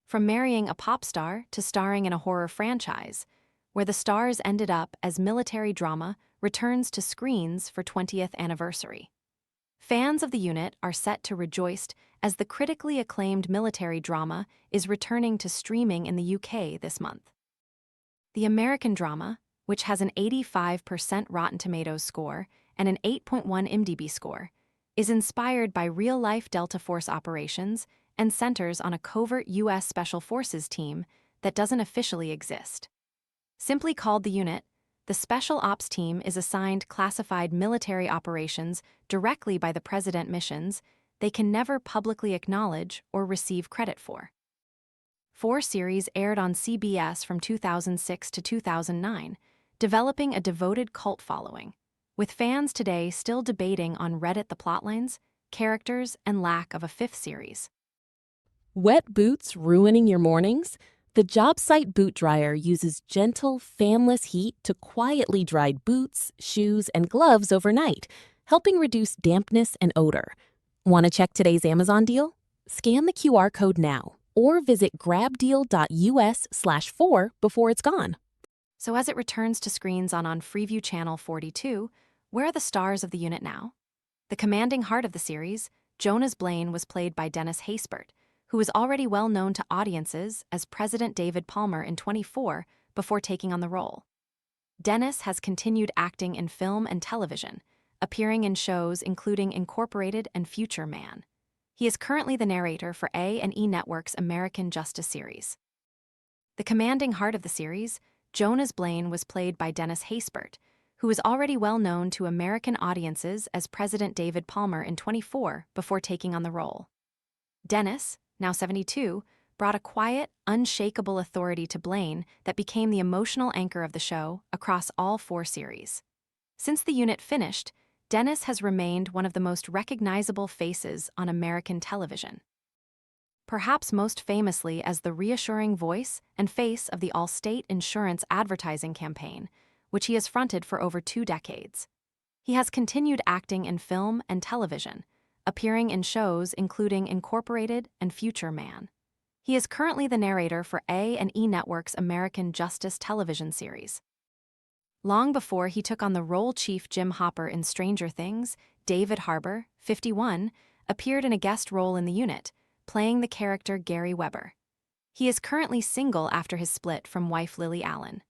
from marrying a pop star to starring in a horror franchise, where the stars ended up as military drama returns to screens for 20th anniversary. Fans of the unit are set to rejoice as the critically acclaimed military drama is returning to streaming in the UK this month. The American drama, which has an 85% Rotten Tomatoes score and an 8.1 IMDb score, is inspired by real-life Delta Force operations and centers on a covert U.S. Special Forces team that doesn't officially exist. Simply called the unit, the Special Ops team is assigned classified military operations directly by the President missions they can never publicly acknowledge or receive credit for. 4 series aired on CBS from 2006 to 2009, developing a devoted cult following, with fans today still debating on Reddit the plotlines, characters, and lack of a 5th series. Wet boots ruining your mornings? The job site boot dryer uses gentle, fanless heat to quietly dry boots, shoes, and gloves overnight, helping reduce dampness and odor. Want to check today's Amazon deal? Scan the QR code now or visit grabdeal.us/4 before it's gone. So as it returns to screens on Freeview Channel 42, where are the stars of the unit now? The commanding heart of the series, Jonas Blaine, was played by Dennis Haysbert, who was already well known to audiences as President David Palmer in 24 before taking on the role. Dennis has continued acting in film and television, appearing in shows including Incorporated and Future Man. He is currently the narrator for A&E Network's American Justice series. The commanding heart of the series, Jonas Blaine, was played by Dennis Haysbert, who is already well known to American audiences as President David Palmer in 24 before taking on the role. Dennis, now 72, brought a quiet, unshakable authority to Blaine that became the emotional anchor of the show across all 4 series. Since the unit finished, Dennis has remained one of the most recognizable faces on American television. Perhaps most famously as the reassuring voice and face of the Allstate Insurance advertising campaign, which he has fronted for over 2 decades. He has continued acting in film and television, appearing in shows including Incorporated and Future Man. He is currently the narrator for A&E Network's American Justice television series. Long before he took on the role, Chief Jim Hopper in Stranger Things, David Harbour, 51, appeared in a guest role in the unit, playing the character Gary Weber. He is currently single after his split from wife Lily Allen.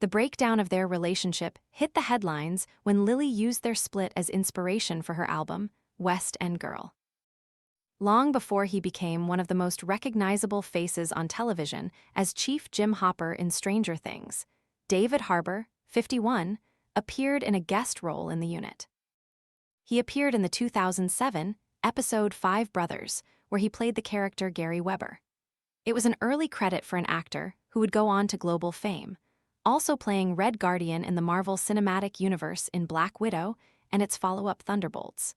The breakdown of their relationship hit the headlines when Lily used their split as inspiration for her album, West End Girl. Long before he became one of the most recognizable faces on television as Chief Jim Hopper in Stranger Things, David Harbour, 51, appeared in a guest role in the unit. He appeared in the 2007 episode 5 Brothers, where he played the character Gary Weber. It was an early credit for an actor who would go on to global fame, also playing Red Guardian in the Marvel Cinematic Universe in Black Widow and its follow-up Thunderbolts.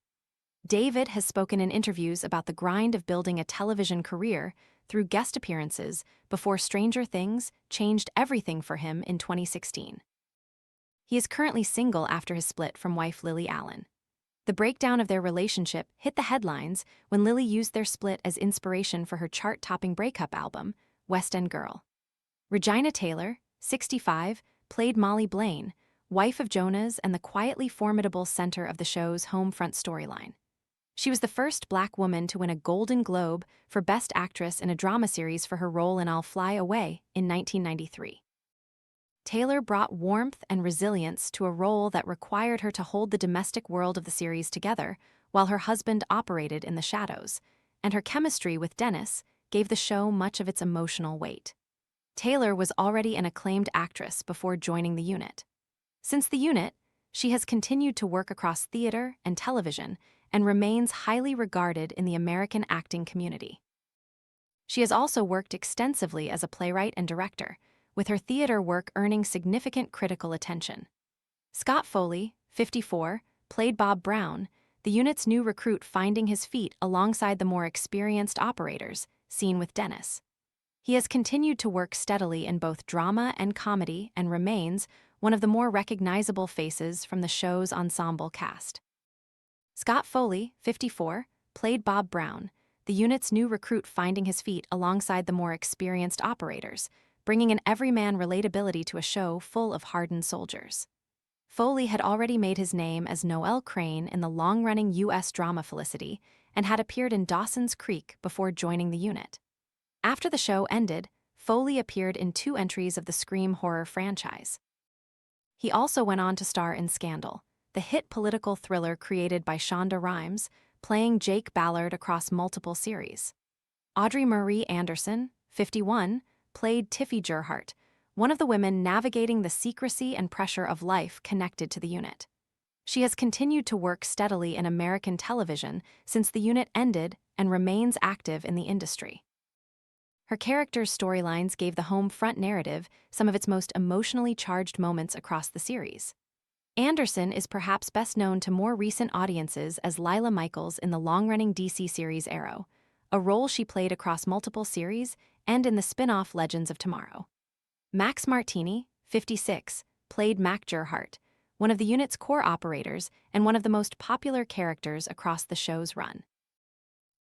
David has spoken in interviews about the grind of building a television career through guest appearances before Stranger Things changed everything for him in 2016. He is currently single after his split from wife Lily Allen. The breakdown of their relationship hit the headlines when Lily used their split as inspiration for her chart-topping breakup album, West End Girl. Regina Taylor, 65, played Molly Blaine, wife of Jonas and the quietly formidable center of the show's home front storyline. She was the first Black woman to win a Golden Globe for Best Actress in a drama series for her role in I'll Fly Away in 1993. Taylor brought warmth and resilience to a role that required her to hold the domestic world of the series together while her husband operated in the shadows, and her chemistry with Dennis gave the show much of its emotional weight. Taylor was already an acclaimed actress before joining the unit. Since the unit, she has continued to work across theater and television and remains highly regarded in the American acting community. She has also worked extensively as a playwright and director, with her theater work earning significant critical attention. Scott Foley, 54, played Bob Brown, the unit's new recruit finding his feet alongside the more experienced operators, seen with Dennis. He has continued to work steadily in both drama and comedy and remains one of the more recognizable faces from the show's ensemble cast. Scott Foley, 54, played Bob Brown, the unit's new recruit finding his feet alongside the more experienced operators, bringing an everyman relatability to a show full of hardened soldiers. Foley had already made his name as Noel Crane in the long-running U.S. drama Felicity and had appeared in Dawson's Creek before joining the unit. After the show ended, Foley appeared in 2 entries of the Scream horror franchise. He also went on to star in Scandal, the hit political thriller created by Shonda Rhimes, playing Jake Ballard across multiple series. Audrey Marie Anderson, 51, played Tiffy Gerhardt, one of the women navigating the secrecy and pressure of life connected to the unit. She has continued to work steadily in American television since the unit ended and remains active in the industry. Her character's storylines gave the home front narrative some of its most emotionally charged moments across the series. Anderson is perhaps best known to more recent audiences as Lila Michaels in the long-running DC series Arrow, a role she played across multiple series and in the spin-off Legends of Tomorrow. Max Martini, 56, played Mac Gerhardt, one of the unit's core operators and one of the most popular characters across the show's run.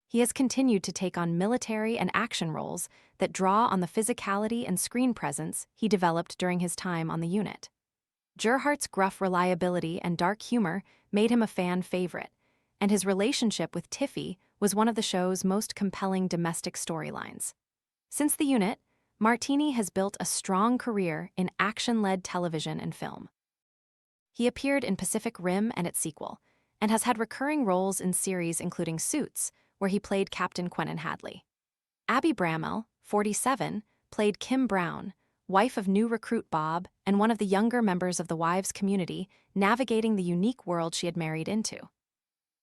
He has continued to take on military and action roles that draw on the physicality and screen presence he developed during his time on the unit. Gerhardt's gruff reliability and dark humor made him a fan favorite, and his relationship with Tiffy was one of the show's most compelling domestic storylines. Since the unit, Martini has built a strong career in action-led television and film. He appeared in Pacific Rim and its sequel, and has had recurring roles in series including Suits, where he played Captain Quentin Hadley. Abby Bramell, 47, played Kim Brown, wife of new recruit Bob and one of the younger members of the wives community navigating the unique world she had married into.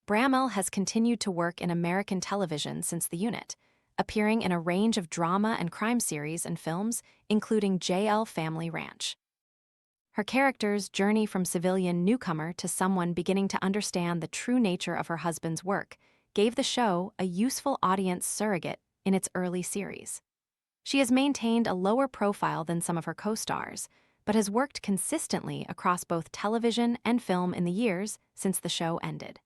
Bramell has continued to work in American television since the unit, appearing in a range of drama and crime series and films, including JL Family Ranch. Her character's journey from civilian newcomer to someone beginning to understand the true nature of her husband's work gave the show a useful audience surrogate in its early series. She has maintained a lower profile than some of her co-stars, but has worked consistently across both television and film in the years since the show ended.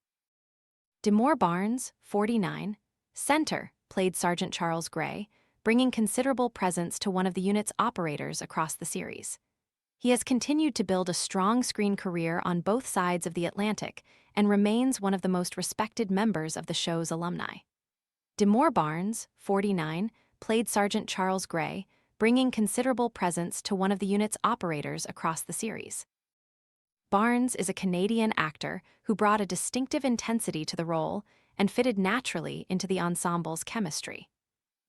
Demore Barnes, 49, Center, played Sergeant Charles Gray, bringing considerable presence to one of the unit's operators across the series. He has continued to build a strong screen career on both sides of the Atlantic and remains one of the most respected members of the show's alumni. Demore Barnes, 49, played Sergeant Charles Gray, bringing considerable presence to one of the unit's operators across the series. Barnes is a Canadian actor who brought a distinctive intensity to the role and fitted naturally into the ensemble's chemistry.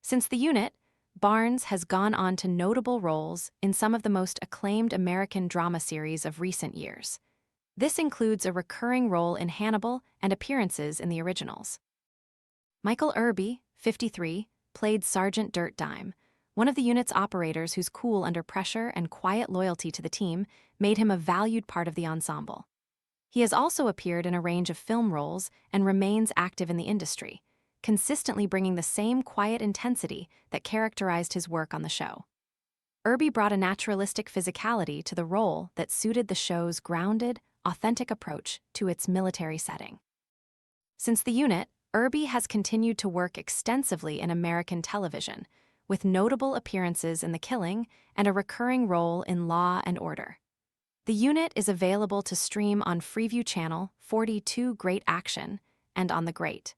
Since the unit, Barnes has gone on to notable roles in some of the most acclaimed American drama series of recent years. This includes a recurring role in Hannibal and appearances in the originals. Michael Irby, 53, played Sergeant Dirt Dime, one of the unit's operators whose cool under pressure and quiet loyalty to the team made him a valued part of the ensemble. He has also appeared in a range of film roles and remains active in the industry, consistently bringing the same quiet intensity that characterized his work on the show. Irby brought a naturalistic physicality to the role that suited the show's grounded, authentic approach to its military setting. Since the unit, Irby has continued to work extensively in American television, with notable appearances in The Killing and a recurring role in Law and Order. The unit is available to stream on Freeview Channel 42 Great Action and on The Great.